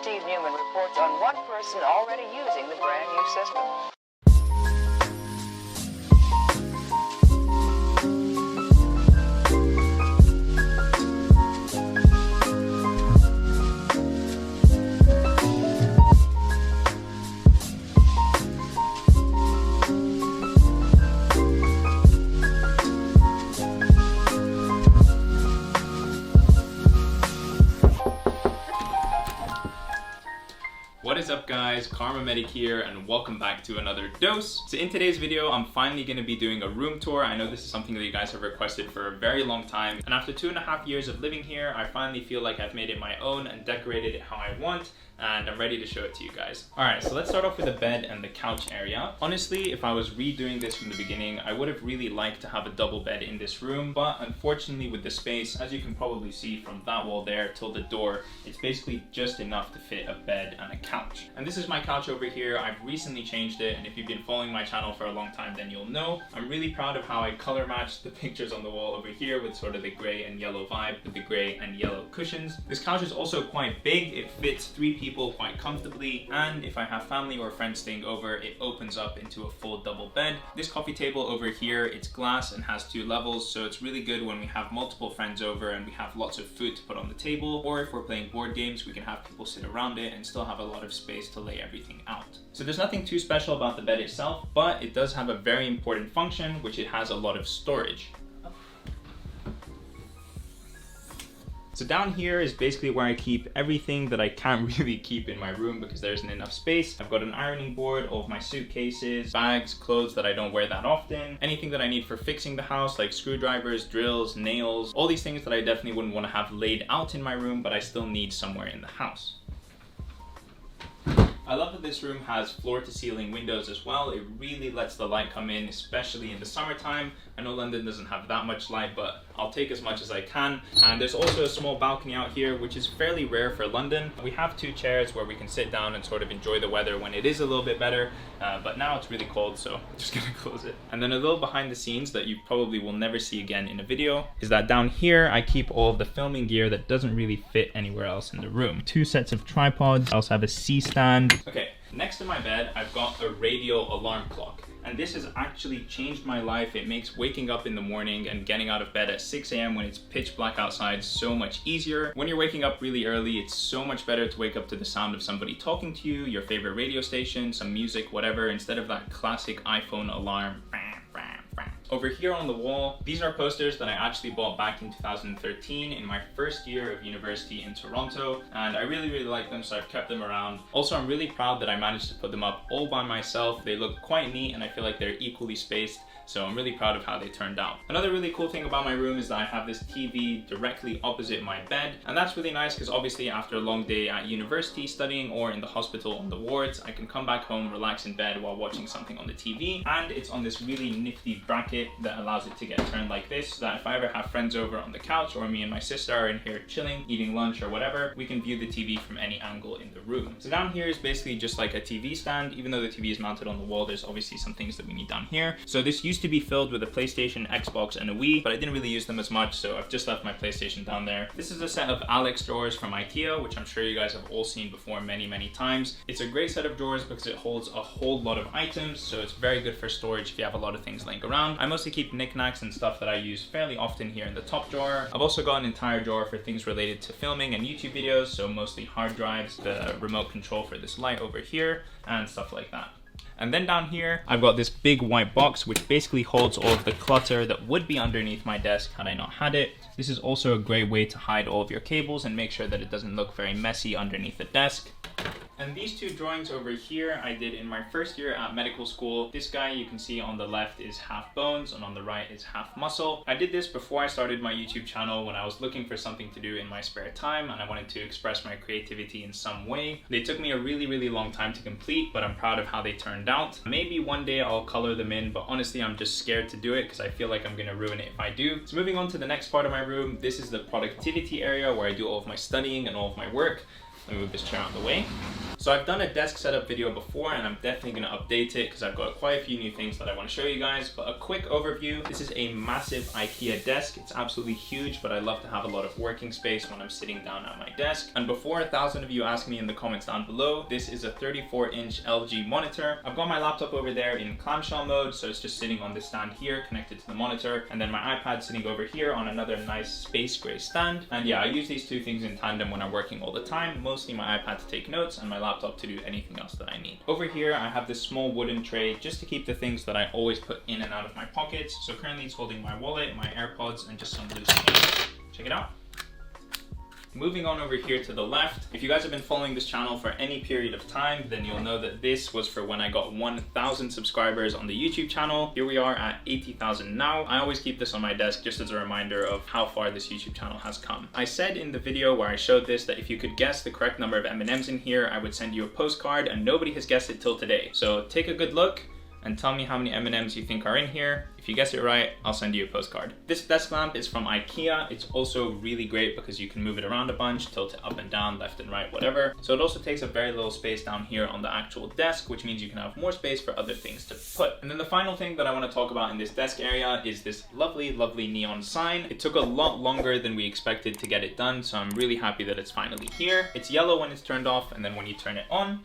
Steve Newman reports on one person already using the brand new system. What is up guys, Karma Medic here and welcome back to another dose. So in today's video, I'm finally going to be doing a room tour. I know this is something that you guys have requested for a very long time. And after 2.5 years of living here, I finally feel like I've made it my own and decorated it how I want. And I'm ready to show it to you guys. Alright, so let's start off with the bed and the couch area. Honestly, if I was redoing this from the beginning, I would have really liked to have a double bed in this room, but unfortunately with the space, as you can probably see from that wall there till the door, it's basically just enough to fit a bed and a couch. And this is my couch over here. I've recently changed it, and if you've been following my channel for a long time, then you'll know. I'm really proud of how I color matched the pictures on the wall over here with sort of the gray and yellow vibe with the gray and yellow cushions. This couch is also quite big. It fits 3 people quite comfortably, and if I have family or friends staying over, it opens up into a full double bed. This coffee table over here, it's glass and has 2 levels, so it's really good when we have multiple friends over and we have lots of food to put on the table, or if we're playing board games, we can have people sit around it and still have a lot of space to lay everything out. So there's nothing too special about the bed itself, but it does have a very important function, which it has a lot of storage. So down here is basically where I keep everything that I can't really keep in my room because there isn't enough space. I've got an ironing board, all of my suitcases, bags, clothes that I don't wear that often, anything that I need for fixing the house like screwdrivers, drills, nails, all these things that I definitely wouldn't want to have laid out in my room, but I still need somewhere in the house. I love that this room has floor to ceiling windows as well. It really lets the light come in, especially in the summertime. I know London doesn't have that much light, but I'll take as much as I can. And there's also a small balcony out here, which is fairly rare for London. We have 2 chairs where we can sit down and sort of enjoy the weather when it is a little bit better, but now it's really cold, so I'm just gonna close it. And then a little behind the scenes that you probably will never see again in a video is that down here, I keep all of the filming gear that doesn't really fit anywhere else in the room. 2 sets of tripods. I also have a C-stand. Okay, next to my bed, I've got a radio alarm clock. And this has actually changed my life. It makes waking up in the morning and getting out of bed at 6 a.m. when it's pitch black outside so much easier. When you're waking up really early, it's so much better to wake up to the sound of somebody talking to you, your favorite radio station, some music, whatever, instead of that classic iPhone alarm. Over here on the wall, these are posters that I actually bought back in 2013 in my first year of university in Toronto, and I really like them, so I've kept them around. Also, I'm really proud that I managed to put them up all by myself. They look quite neat and I feel like they're equally spaced, so I'm really proud of how they turned out. Another really cool thing about my room is that I have this TV directly opposite my bed, and that's really nice because obviously after a long day at university studying or in the hospital on the wards, I can come back home, relax in bed while watching something on the TV, and it's on this really nifty bracket that allows it to get turned like this, so that if I ever have friends over on the couch or me and my sister are in here chilling, eating lunch or whatever, we can view the TV from any angle in the room. So down here is basically just like a TV stand. Even though the TV is mounted on the wall, there's obviously some things that we need down here. So this used to be filled with a PlayStation, Xbox and a Wii, but I didn't really use them as much, so I've just left my PlayStation down there. This is a set of Alex drawers from IKEA, which I'm sure you guys have all seen before many times. It's a great set of drawers because it holds a whole lot of items, so it's very good for storage if you have a lot of things laying around. I mostly keep knickknacks and stuff that I use fairly often here in the top drawer. I've also got an entire drawer for things related to filming and YouTube videos, so mostly hard drives, the remote control for this light over here, and stuff like that. And then down here, I've got this big white box, which basically holds all of the clutter that would be underneath my desk had I not had it. This is also a great way to hide all of your cables and make sure that it doesn't look very messy underneath the desk. And these 2 drawings over here I did in my first year at medical school. This guy you can see on the left is half bones and on the right is half muscle. I did this before I started my YouTube channel when I was looking for something to do in my spare time and I wanted to express my creativity in some way. They took me a really long time to complete, but I'm proud of how they turned out. Maybe one day I'll color them in, but honestly I'm just scared to do it because I feel like I'm gonna ruin it if I do. So moving on to the next part of my room, this is the productivity area where I do all of my studying and all of my work. Let me move this chair out of the way. So I've done a desk setup video before, and I'm definitely going to update it because I've got quite a few new things that I want to show you guys. But a quick overview, this is a massive IKEA desk. It's absolutely huge, but I love to have a lot of working space when I'm sitting down at my desk. And before 1,000 of you ask me in the comments down below, this is a 34-inch LG monitor. I've got my laptop over there in clamshell mode, so it's just sitting on this stand here connected to the monitor, and then my iPad sitting over here on another nice space gray stand. And yeah, I use these two things in tandem when I'm working all the time, mostly my iPad to take notes and my laptop to do anything else that I need. Over here I have this small wooden tray just to keep the things that I always put in and out of my pockets. So currently it's holding my wallet, my AirPods, and just some loose things. Check it out. Moving on over here to the left, if you guys have been following this channel for any period of time, then you'll know that this was for when I got 1,000 subscribers on the YouTube channel. Here we are at 80,000 now. I always keep this on my desk just as a reminder of how far this YouTube channel has come. I said in the video where I showed this that if you could guess the correct number of M&Ms in here, I would send you a postcard, and nobody has guessed it till today. So take a good look and tell me how many M&Ms you think are in here. If you guess it right, I'll send you a postcard. This desk lamp is from IKEA. It's also really great because you can move it around a bunch, tilt it up and down, left and right, whatever. So it also takes up very little space down here on the actual desk, which means you can have more space for other things to put. And then the final thing that I want to talk about in this desk area is this lovely, lovely neon sign. It took a lot longer than we expected to get it done, so I'm really happy that it's finally here. It's yellow when it's turned off, and then when you turn it on,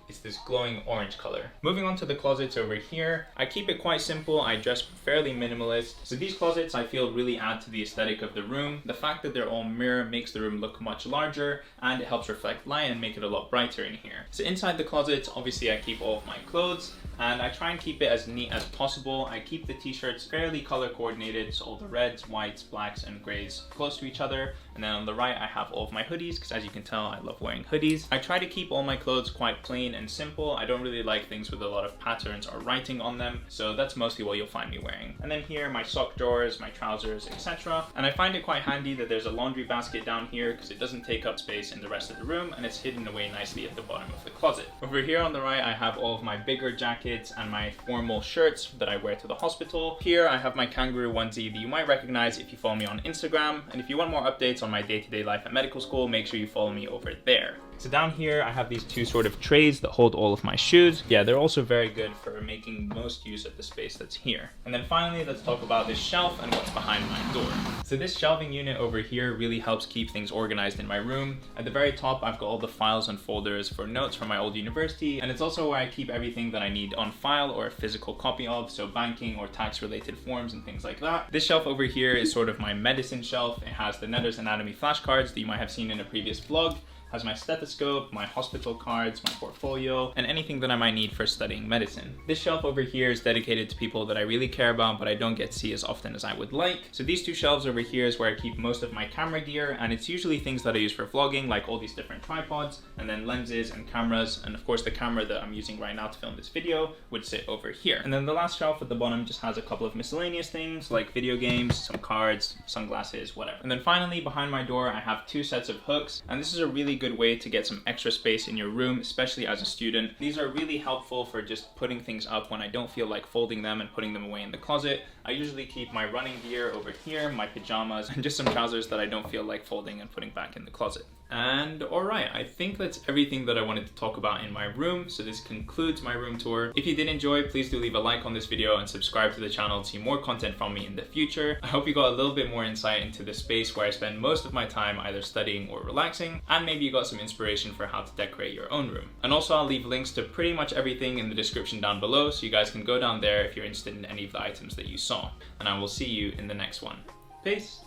it's this glowing orange color. Moving on to the closets over here, I keep it quite simple. I dress fairly minimalist. So these closets I feel really add to the aesthetic of the room. The fact that they're all mirror makes the room look much larger, and it helps reflect light and make it a lot brighter in here. So inside the closets, obviously I keep all of my clothes, and I try and keep it as neat as possible. I keep the t-shirts fairly color coordinated, so all the reds, whites, blacks, and grays close to each other. And then on the right, I have all of my hoodies, because as you can tell, I love wearing hoodies. I try to keep all my clothes quite plain and simple. I don't really like things with a lot of patterns or writing on them, so that's mostly what you'll find me wearing. And then here, my sock drawers, my trousers, etc. And I find it quite handy that there's a laundry basket down here, because it doesn't take up space in the rest of the room, and it's hidden away nicely at the bottom of the closet. Over here on the right, I have all of my bigger jackets and my formal shirts that I wear to the hospital. Here, I have my kangaroo onesie that you might recognize if you follow me on Instagram. And if you want more updates on my day-to-day life at medical school, make sure you follow me over there. So down here, I have these two sort of trays that hold all of my shoes. Yeah, they're also very good for making most use of the space that's here. And then finally, let's talk about this shelf and what's behind my door. So this shelving unit over here really helps keep things organized in my room. At the very top, I've got all the files and folders for notes from my old university, and it's also where I keep everything that I need on file or a physical copy of, so banking or tax related forms and things like that. This shelf over here is sort of my medicine shelf. It has the Nether's Anatomy flashcards that you might have seen in a previous vlog. Has my stethoscope, my hospital cards, my portfolio, and anything that I might need for studying medicine. This shelf over here is dedicated to people that I really care about, but I don't get to see as often as I would like. So these two shelves over here is where I keep most of my camera gear, and it's usually things that I use for vlogging, like all these different tripods, and then lenses and cameras, and of course the camera that I'm using right now to film this video would sit over here. And then the last shelf at the bottom just has a couple of miscellaneous things, like video games, some cards, sunglasses, whatever. And then finally, behind my door, I have two sets of hooks, and this is a really good way to get some extra space in your room, especially as a student. These are really helpful for just putting things up when I don't feel like folding them and putting them away in the closet. I usually keep my running gear over here, my pajamas, and just some trousers that I don't feel like folding and putting back in the closet. And alright, I think that's everything that I wanted to talk about in my room, so this concludes my room tour. If you did enjoy, please do leave a like on this video and subscribe to the channel to see more content from me in the future. I hope you got a little bit more insight into the space where I spend most of my time either studying or relaxing, and maybe you got some inspiration for how to decorate your own room. And also I'll leave links to pretty much everything in the description down below, so you guys can go down there if you're interested in any of the items that you saw. And I will see you in the next one. Peace!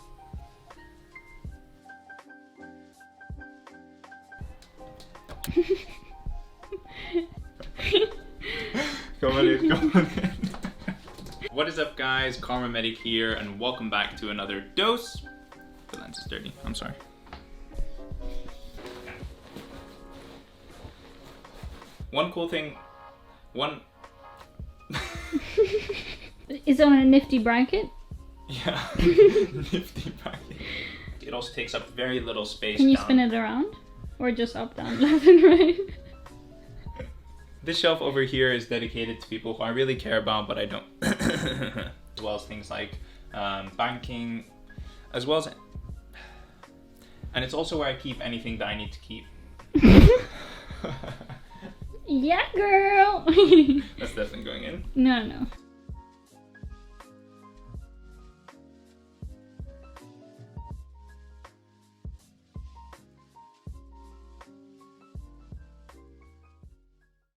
Come on in. What is up guys, Karma Medic here, and welcome back to another dose. The lens is dirty, I'm sorry. One cool thing, Is it on a nifty bracket? Yeah, nifty bracket. It also takes up very little space. Can you spin it around? Or just up, down, left and right? This shelf over here is dedicated to people who I really care about, but I don't. As well as things like banking, as well as And it's also where I keep anything that I need to keep. Yeah, girl. That's definitely going in. No.